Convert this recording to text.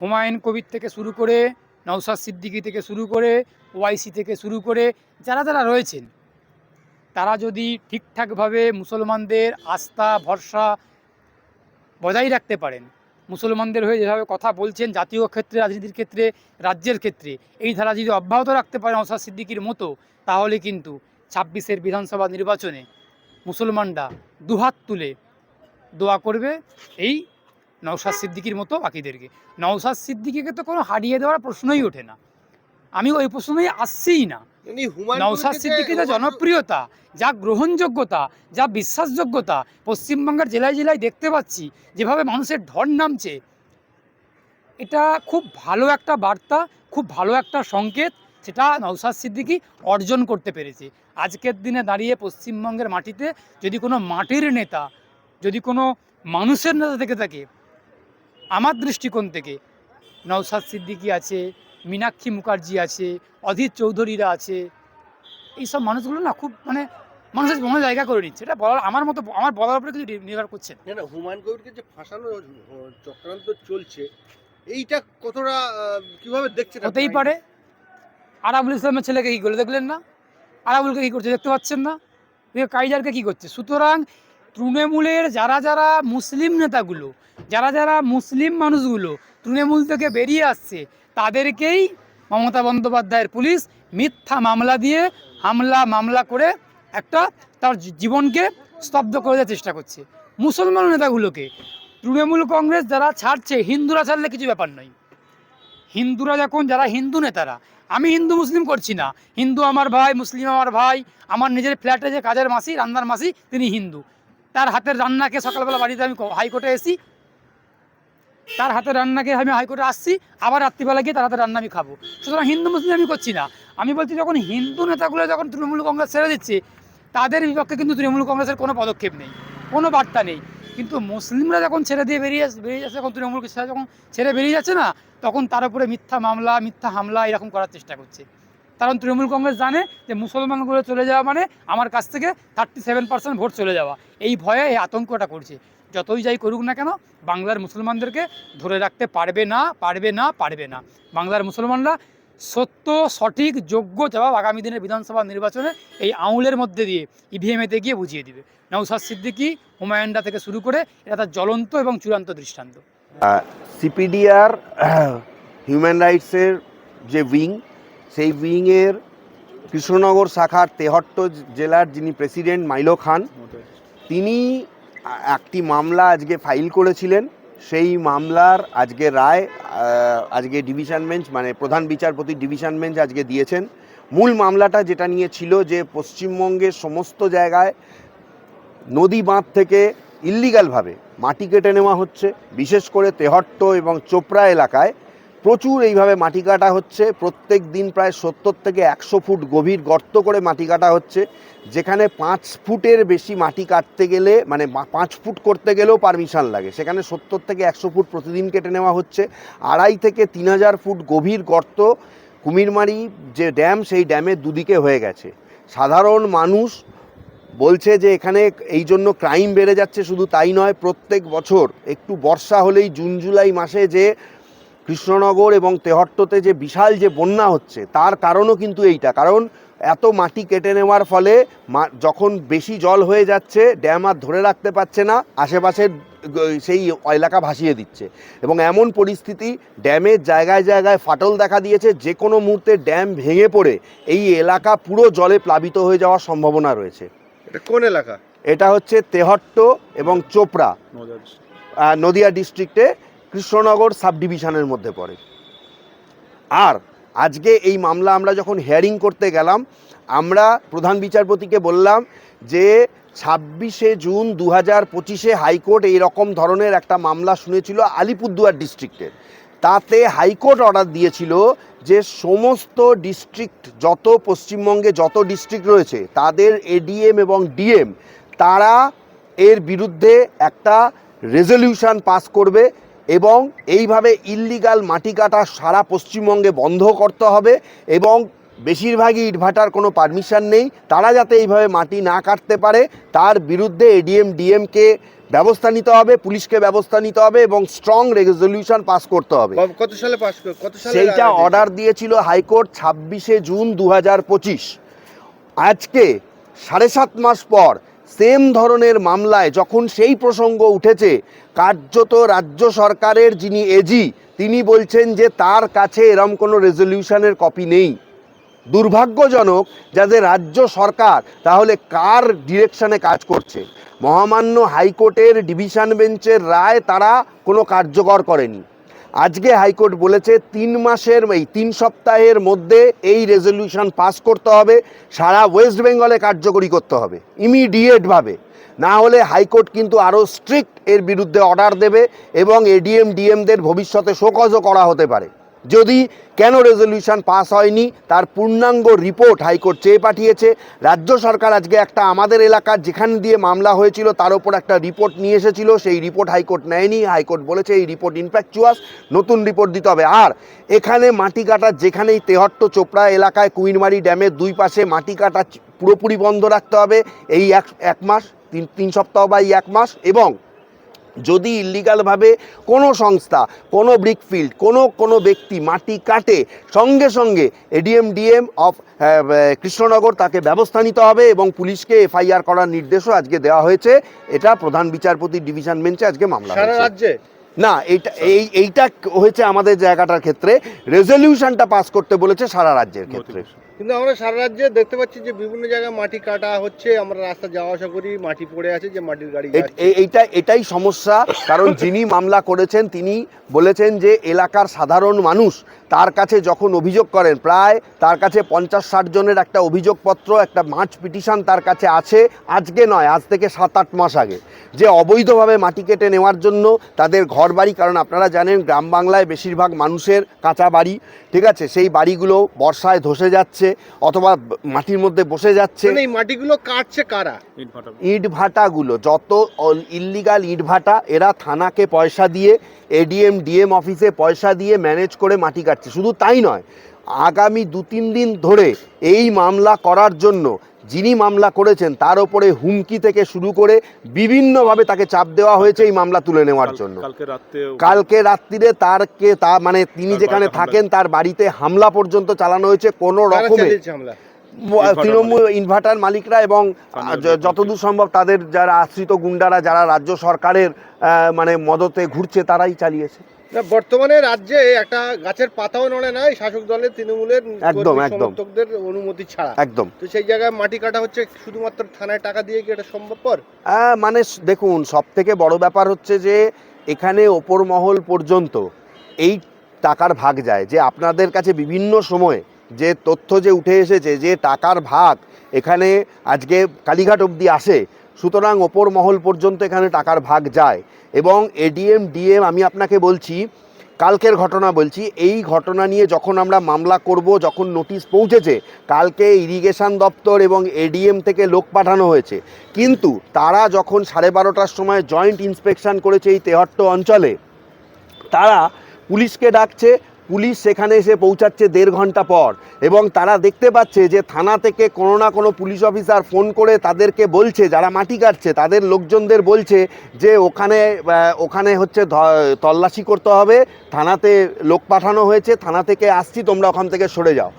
হুমায়ুন কবির থেকে শুরু করে, নওশাদ সিদ্দিকী থেকে শুরু করে, ওআইসি থেকে শুরু করে যারা যারা রয়েছেন, তারা যদি ঠিকঠাকভাবে মুসলমানদের আস্থা ভরসা বজায় রাখতে পারেন, মুসলমানদের হয়ে যেভাবে কথা বলছেন জাতীয় ক্ষেত্রে, রাজনীতির ক্ষেত্রে, রাজ্যের ক্ষেত্রে, এই ধারা যদি অব্যাহত রাখতে পারেন নওশাদ সিদ্দিকীর মতো, তাহলে কিন্তু ২৬-এর বিধানসভা নির্বাচনে মুসলমানরা দুহাত তুলে দোয়া করবে এই নওশাদ সিদ্দিকীর মতো বাকিদেরকে। নওশাদ সিদ্দিকীকে তো কোনো হারিয়ে দেওয়ার প্রশ্নই ওঠে না, আমি ওই প্রশ্নই আসছিই না। নওশাদ সিদ্দিকীর যা জনপ্রিয়তা, যা গ্রহণযোগ্যতা, যা বিশ্বাসযোগ্যতা পশ্চিমবঙ্গের জেলায় জেলায় দেখতে পাচ্ছি, যেভাবে মানুষের ঢল নামছে, এটা খুব ভালো একটা বার্তা, খুব ভালো একটা সংকেত, সেটা নওশাদ সিদ্দিকী অর্জন করতে পেরেছে। আজকের দিনে দাঁড়িয়ে পশ্চিমবঙ্গের মাটিতে যদি কোনো মাটির নেতা, যদি কোনো মানুষের নেতা থেকে থাকে, আমার দৃষ্টিকোণ থেকে নওশাদ সিদ্দিকী আছে, মীনাক্ষী মুখার্জি আছে, অধীর চৌধুরীরা আছে, এইসব মানুষগুলো না খুব মানুষের মনে জায়গা করে নিচ্ছে। এটা বলার আমার বলার উপরে কিছু নির্ভর করছে না। হুমায়ুন কবিরকে যে ফাঁসানো চক্রান্ত চলছে, এইটা কতটা কিভাবে দেখছেন? হতেই পারে। আরাবুল ইসলামের ছেলেকে কী করলে দেখলেন না? আরাবুলকে কী করছে দেখতে পাচ্ছেন না? কাইজারকে কী করছে? সুতরাং তৃণমূলের যারা যারা মুসলিম নেতাগুলো, যারা যারা মুসলিম মানুষগুলো তৃণমূল থেকে বেরিয়ে আসছে, তাদেরকেই মমতা বন্দ্যোপাধ্যায়ের পুলিশ মিথ্যা মামলা দিয়ে মামলা করে একটা তার জীবনকে স্তব্ধ করে দেওয়ার চেষ্টা করছে। মুসলমান নেতাগুলোকে তৃণমূল কংগ্রেস যারা ছাড়ছে, হিন্দুরা ছাড়লে কিছু ব্যাপার নয়। হিন্দুরা যখন, যারা হিন্দু নেতারা, আমি হিন্দু মুসলিম করছি না, হিন্দু আমার ভাই, মুসলিম আমার ভাই, আমার নিজের ফ্ল্যাটে যে কাজের মাসি, রান্নার মাসি, তিনি হিন্দু, তার হাতের রান্নাকে সকালবেলা বাড়িতে আমি হাইকোর্টে এসি, তার হাতের রান্নাকে আমি হাইকোর্টে আসছি, আবার রাত্রিবেলা গিয়ে তার হাতের রান্না আমি খাবো। সুতরাং হিন্দু মুসলিম আমি করছি না। আমি বলছি যখন হিন্দু নেতাগুলো যখন তৃণমূল কংগ্রেস ছেড়ে দিচ্ছে, তাদের বিপক্ষে কিন্তু তৃণমূল কংগ্রেসের কোনো পদক্ষেপ নেই, কোনো বার্তা নেই। কিন্তু মুসলিমরা যখন ছেড়ে দিয়ে বেরিয়ে যাচ্ছে, যখন তৃণমূল যখন ছেড়ে বেরিয়ে যাচ্ছে না, তখন তার উপরে মিথ্যা মামলা, মিথ্যা হামলা এরকম করার চেষ্টা করছে। কারণ তৃণমূল কংগ্রেস জানে যে মুসলমানগুলো চলে যাওয়া মানে আমার কাছ থেকে 37% ভোট চলে যাওয়া, এই ভয়ে এই আতঙ্কটা করছে। যতই যাই করুক না কেন, বাংলার মুসলমানদেরকে ধরে রাখতে পারবে না, পারবে না, পারবে না। বাংলার মুসলমানরা সত্য, সঠিক, যোগ্য জবাব আগামী দিনের বিধানসভা নির্বাচনে এই আঙুলের মধ্যে দিয়ে ইভিএমেতে গিয়ে বুঝিয়ে দিবে। নওশাদ সিদ্দিকী, হুমায়ুনরা থেকে শুরু করে, এটা তার জ্বলন্ত এবং চূড়ান্ত দৃষ্টান্ত। সিপিডিআর হিউম্যান রাইটসের যে উইং, সেই উইংয়ের কৃষ্ণনগর শাখার তেহট্ট জেলার যিনি প্রেসিডেন্ট মাইলো খান, তিনি একটি মামলা আজকে ফাইল করেছিলেন। সেই মামলার আজকে রায় আজকে ডিভিশন বেঞ্চ, মানে প্রধান বিচারপতি ডিভিশন বেঞ্চ আজকে দিয়েছেন। মূল মামলাটা যেটা নিয়ে ছিল যে পশ্চিমবঙ্গের সমস্ত জায়গায় নদী বাঁধ থেকে ইল্লিগালভাবে মাটি কেটে নেওয়া হচ্ছে, বিশেষ করে তেহট্ট এবং চোপড়া এলাকায় প্রচুর এইভাবে মাটি কাটা হচ্ছে। প্রত্যেক দিন প্রায় 70 থেকে 100 ফুট গভীর গর্ত করে মাটি কাটা হচ্ছে, যেখানে 5 ফুটের বেশি মাটি কাটতে গেলে, মানে 5 ফুট করতে গেলেও পারমিশন লাগে, সেখানে 70 থেকে 100 ফুট প্রতিদিন কেটে নেওয়া হচ্ছে। 2.5 থেকে 3000 ফুট গভীর গর্ত কুমিরমারি যে ড্যাম, সেই ড্যামের দুদিকে হয়ে গেছে। সাধারণ মানুষ বলছে যে এখানে এই জন্য ক্রাইম বেড়ে যাচ্ছে। শুধু তাই নয়, প্রত্যেক বছর একটু বর্ষা হলেই জুন জুলাই মাসে যে কৃষ্ণনগর এবং তেহট্টতে যে বিশাল যে বন্যা হচ্ছে, তার কারণও কিন্তু এইটা। কারণ এত মাটি কেটে নেওয়ার ফলে যখন বেশি জল হয়ে যাচ্ছে, ড্যাম আর ধরে রাখতে পারছে না, আশেপাশের সেই এলাকা ভাসিয়ে দিচ্ছে। এবং এমন পরিস্থিতি, ড্যামের জায়গায় জায়গায় ফাটল দেখা দিয়েছে। যে কোনো মুহূর্তে ড্যাম ভেঙে পড়ে এই এলাকা পুরো জলে প্লাবিত হয়ে যাওয়ার সম্ভাবনা রয়েছে। এটা কোন এলাকা? এটা হচ্ছে তেহট্ট এবং চোপড়া, নদিয়া ডিস্ট্রিক্টে কৃষ্ণনগর সাব ডিভিশনের মধ্যে পড়ে। আর আজকে এই মামলা আমরা যখন হিয়ারিং করতে গেলাম, আমরা প্রধান বিচারপতিকে বললাম যে 26শে জুন 2025-এ হাইকোর্ট এই রকম ধরনের একটা মামলা শুনেছিল আলিপুরদুয়ার ডিস্ট্রিক্টের। তাতে হাইকোর্ট অর্ডার দিয়েছিল যে সমস্ত ডিস্ট্রিক্ট, যত পশ্চিমবঙ্গে যত ডিস্ট্রিক্ট রয়েছে, তাদের এডিএম এবং ডিএম, তারা এর বিরুদ্ধে একটা রেজলিউশন পাস করবে এবং এইভাবে ইল্লিগাল মাটি কাটা সারা পশ্চিমবঙ্গে বন্ধ করতে হবে। এবং বেশিরভাগই ইটভাটার কোনো পারমিশন নেই, তারা যাতে এইভাবে মাটি না কাটতে পারে তার বিরুদ্ধে এডিএম ডিএমকে ব্যবস্থা নিতে হবে, পুলিশকে ব্যবস্থা নিতে হবে এবং স্ট্রং রেজলিউশন পাস করতে হবে। কত সালে কত সালে সেইটা অর্ডার দিয়েছিল হাইকোর্ট 26শে জুন 2025। আজকে 7.5 মাস পর সেম ধরনের মামলায় যখন সেই প্রসঙ্গ উঠেছে, কার্যত রাজ্য সরকারের যিনি এজি তিনি বলছেন যে তার কাছে এরম কোনো রেজলিউশনের কপি নেই। দুর্ভাগ্যজনক যাদের রাজ্য সরকার তাহলে কার ডিরেকশনে কাজ করছে? মহামান্য হাইকোর্টের ডিভিশন বেঞ্চের রায় তারা কোনো কার্যকর করেনি। আজকে হাইকোর্ট বলেছে 3 সপ্তাহের মধ্যে এই রেজলিউশন পাস করতে হবে, সারা ওয়েস্ট বেঙ্গলে কার্যকরী করতে হবে ইমিডিয়েটভাবে, না হলে হাইকোর্ট কিন্তু আরও স্ট্রিক্ট এর বিরুদ্ধে অর্ডার দেবে এবং এডিএম ডিএমদের ভবিষ্যতে শোকজও করা হতে পারে। যদি কেন রেজলিউশন পাস হয়নি তার পূর্ণাঙ্গ রিপোর্ট হাইকোর্ট চেয়ে পাঠিয়েছে। রাজ্য সরকার আজকে একটা আমাদের এলাকার যেখান দিয়ে মামলা হয়েছিল তার উপর একটা রিপোর্ট নিয়ে এসেছিল, সেই রিপোর্ট হাইকোর্ট নেয়নি। হাইকোর্ট বলেছে এই রিপোর্ট ইনফ্যাকচুয়াস, নতুন রিপোর্ট দিতে হবে। আর এখানে মাটি কাটার যেখানেই তেহট্ট চোপড়া এলাকায় কুইনমারি ড্যামের দুই পাশে মাটি কাটা পুরোপুরি বন্ধ রাখতে হবে এই এক মাস, 3 সপ্তাহ বা এই 1 মাস। এবং যদি ইল্লিগালভাবে কোনো সংস্থা, কোনো ব্রিকফিল্ড, কোনো ব্যক্তি মাটি কাটে, সঙ্গে সঙ্গে এডিএম ডিএম অফ কৃষ্ণনগর তাকে ব্যবস্থা নিতে হবে এবং পুলিশকে এফআইআর করার নির্দেশও আজকে দেওয়া হয়েছে। এটা প্রধান বিচারপতি ডিভিশন বেঞ্চে আজকে মামলা সারা হয়েছে। রাজ্যে না, এইটা হয়েছে আমাদের জায়গাটার ক্ষেত্রে, রেজলিউশনটা পাস করতে বলেছে সারা রাজ্যের ক্ষেত্রে। কিন্তু আমরা সারা রাজ্যে দেখতে পাচ্ছি যে বিভিন্ন জায়গায় মাটি কাটা হচ্ছে, আমরা রাস্তা যাওয়া আসা করি, মাটি পড়ে আছে, যে মাটির গাড়ি যাচ্ছে। এটাই সমস্যা। কারণ যিনি মামলা করেছেন তিনি বলেছেন যে এলাকার সাধারণ মানুষ তার কাছে যখন অভিযোগ করেন, প্রায় তার কাছে 50-60 জনের একটা অভিযোগপত্র, একটা মার্চ পিটিশন তার কাছে আছে, আজকে নয়, আজ থেকে 7-8 মাস আগে, যে অবৈধভাবে মাটি কেটে নেওয়ার জন্য তাদের ঘর বাড়ি, কারণ আপনারা জানেন গ্রাম বাংলায় বেশিরভাগ মানুষের কাঁচা বাড়ি, ঠিক আছে, সেই বাড়িগুলো বর্ষায় ধসে যাচ্ছে অথবা মাটির মধ্যে বসে যাচ্ছে। এই মাটিগুলো কাটছে কারা? ইট ভাটাগুলো, যত ইল্লিগাল ইট ভাটা, এরা থানাকে পয়সা দিয়ে, এডিএম ডিএম অফিসে পয়সা দিয়ে ম্যানেজ করে মাটি কাটছে। শুধু তাই নয়, আগামী 2-3 দিন ধরে এই মামলা করার জন্য যিনি মামলা করেছেন তার ওপরে হুমকি থেকে শুরু করে বিভিন্নভাবে তাকে চাপ দেওয়া হয়েছে এই মামলা তুলে নেওয়ার জন্য। কালকে রাত্রিরে মানে তিনি যেখানে থাকেন তার বাড়িতে হামলা পর্যন্ত চালানো হয়েছে। কোনো রকমে তৃণমূল ইনভার্টার মালিকরা এবং যতদূর সম্ভব তাদের যারা আশ্রিত গুন্ডারা, যারা রাজ্য সরকারের মানে মদতে ঘুরছে, তারাই চালিয়েছে। বর্তমানে রাজ্যে একটা গাছের পাতাও নড়ে না শাসক দলের তৃণমূলের সমর্থকদের অনুমতি ছাড়া। একদম। তো সেই জায়গায় মাটি কাটা হচ্ছে শুধুমাত্র থানায় টাকা দিয়ে, কি এটা সম্ভবপর? মানে দেখুন, সব থেকে বড় ব্যাপার হচ্ছে যে এখানে ওপর মহল পর্যন্ত এই টাকার ভাগ যায়, যে আপনাদের কাছে বিভিন্ন সময়ে যে তথ্য যে উঠে এসেছে যে টাকার ভাগ এখানে আজকে কালীঘাট অবধি আসে, সুতরাং ওপর মহল পর্যন্ত এখানে টাকার ভাগ যায়। এবং এডিএম ডিএম, আমি আপনাকে বলছি, কালকের ঘটনা বলছি, এই ঘটনা নিয়ে যখন আমরা মামলা করব, যখন নোটিশ পৌঁছেছে, কালকে ইরিগেশন দপ্তর এবং এডিএম থেকে লোক পাঠানো হয়েছে, কিন্তু তারা যখন 12:30টার সময় জয়েন্ট ইন্সপেকশন করেছে এই তেহট্ট অঞ্চলে, তারা পুলিশকে ডাকছে, পুলিশ সেখানে এসে পৌঁছাচ্ছে 1.5 ঘন্টা পর, এবং তারা দেখতে পাচ্ছে যে থানা থেকে কোনো না কোনো পুলিশ অফিসার ফোন করে তাদেরকে বলছে, যারা মাটি কাটছে তাদের লোকজনদের বলছে যে ওখানে হচ্ছে তল্লাশি করতে হবে, থানাতে লোক পাঠানো হয়েছে, থানা থেকে আসছি, তোমরা ওখান থেকে সরে যাও।